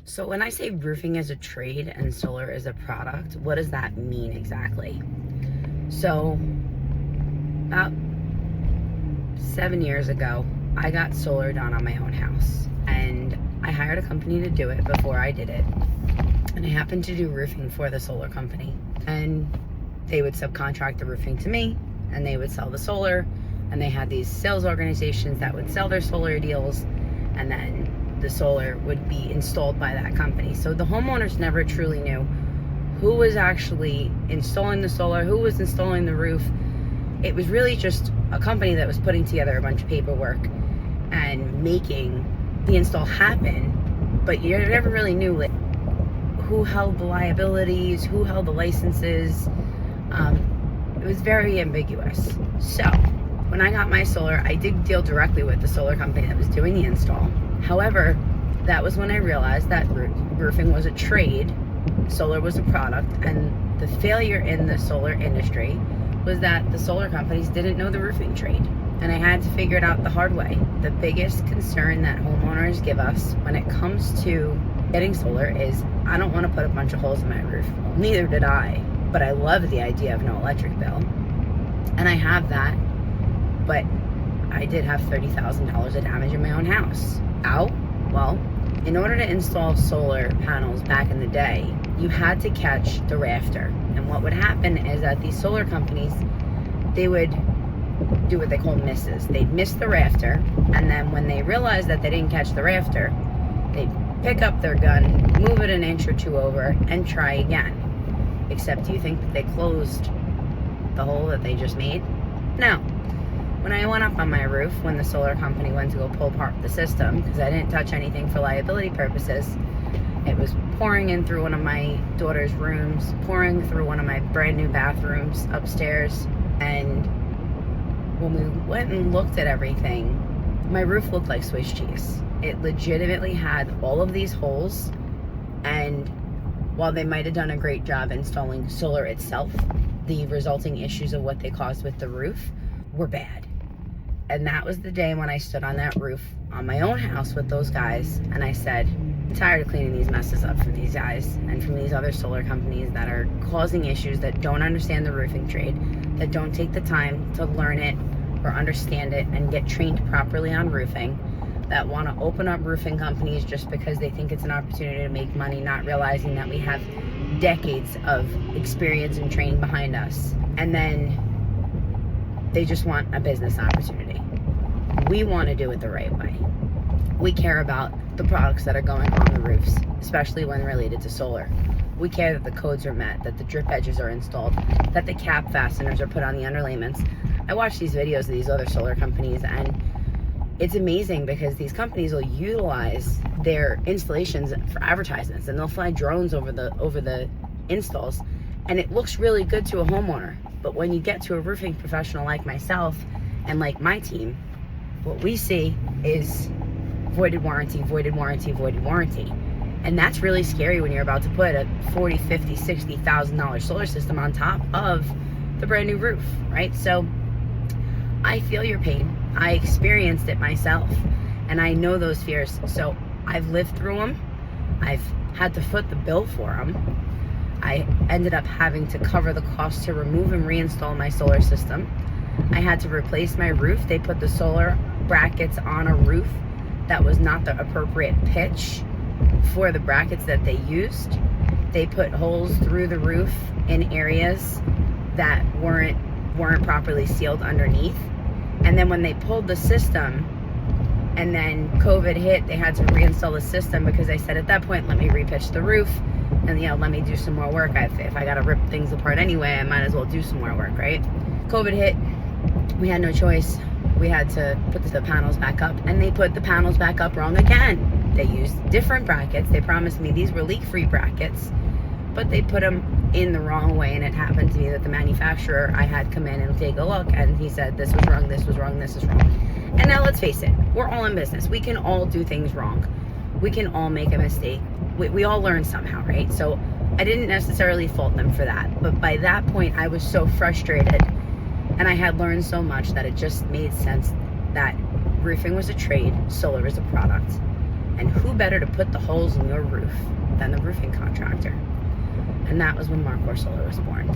So when I say roofing is a trade and solar is a product, what does that mean exactly? So about 7 years ago, I got solar done on my own house, and I hired a company to do it before I did it. And I happened to do roofing for the solar company, and they would subcontract the roofing to me, and they would sell the solar, and they had these sales organizations that would sell their solar deals, and then the solar would be installed by that company. So the homeowners never truly knew who was actually installing the solar, who was installing the roof. It was really just a company that was putting together a bunch of paperwork and making the install happen, but you never really knew who held the liabilities, who held the licenses. It was very ambiguous. So when I got my solar, I did deal directly with the solar company that was doing the install. However, that was when I realized that roofing was a trade, solar was a product, and the failure in the solar industry was that the solar companies didn't know the roofing trade. And I had to figure it out the hard way. The biggest concern that homeowners give us when it comes to getting solar is, I don't want to put a bunch of holes in my roof. Neither did I, but I love the idea of no electric bill. And I have that, but I did have $30,000 of damage in my own house. How? Well, in order to install solar panels back in the day, you had to catch the rafter. And what would happen is that these solar companies, they would do what they call misses. They'd miss the rafter, and then when they realized that they didn't catch the rafter, they'd pick up their gun, move it an inch or two over, and try again. Except, do you think that they closed the hole that they just made? No. When I went up on my roof, when the solar company went to go pull apart the system, because I didn't touch anything for liability purposes, it was pouring in through one of my daughter's rooms, pouring through one of my brand new bathrooms upstairs, and when we went and looked at everything, my roof looked like Swiss cheese. It legitimately had all of these holes, and while they might have done a great job installing solar itself, the resulting issues of what they caused with the roof were bad. And that was the day when I stood on that roof on my own house with those guys, and I said, I'm tired of cleaning these messes up from these guys and from these other solar companies that are causing issues, that don't understand the roofing trade, that don't take the time to learn it or understand it and get trained properly on roofing, that want to open up roofing companies just because they think it's an opportunity to make money, not realizing that we have decades of experience and training behind us. And then they just want a business opportunity. We want to do it the right way. We care about the products that are going on the roofs, especially when related to solar. We care that the codes are met, that the drip edges are installed, that the cap fasteners are put on the underlayments. I watch these videos of these other solar companies, and it's amazing because these companies will utilize their installations for advertisements, and they'll fly drones over the installs, and it looks really good to a homeowner. But when you get to a roofing professional like myself and like my team, what we see is voided warranty, voided warranty, voided warranty. And that's really scary when you're about to put a $40,000, $50,000, $60,000 solar system on top of the brand new roof, right? So I feel your pain. I experienced it myself, and I know those fears. So I've lived through them. I've had to foot the bill for them. I ended up having to cover the cost to remove and reinstall my solar system. I had to replace my roof. They put the solar brackets on a roof that was not the appropriate pitch for the brackets that they used. They put holes through the roof in areas that weren't properly sealed underneath. And then when they pulled the system and then COVID hit, they had to reinstall the system because I said at that point, let me repitch the roof and, let me do some more work. If I got to rip things apart anyway, I might as well do some more work, right? COVID hit. We had no choice. We had to put the panels back up, and they put the panels back up wrong again. They used different brackets. They promised me these were leak-free brackets, but they put them in the wrong way, and it happened to be that the manufacturer, I had come in and take a look, and he said, this was wrong, this was wrong, this is wrong. And now let's face it, we're all in business. We can all do things wrong. We can all make a mistake. We all learn somehow, right? So I didn't necessarily fault them for that, but by that point, I was so frustrated, and I had learned so much that it just made sense that roofing was a trade, solar is a product. And who better to put the holes in your roof than the roofing contractor? And that was when Markor Solar was born.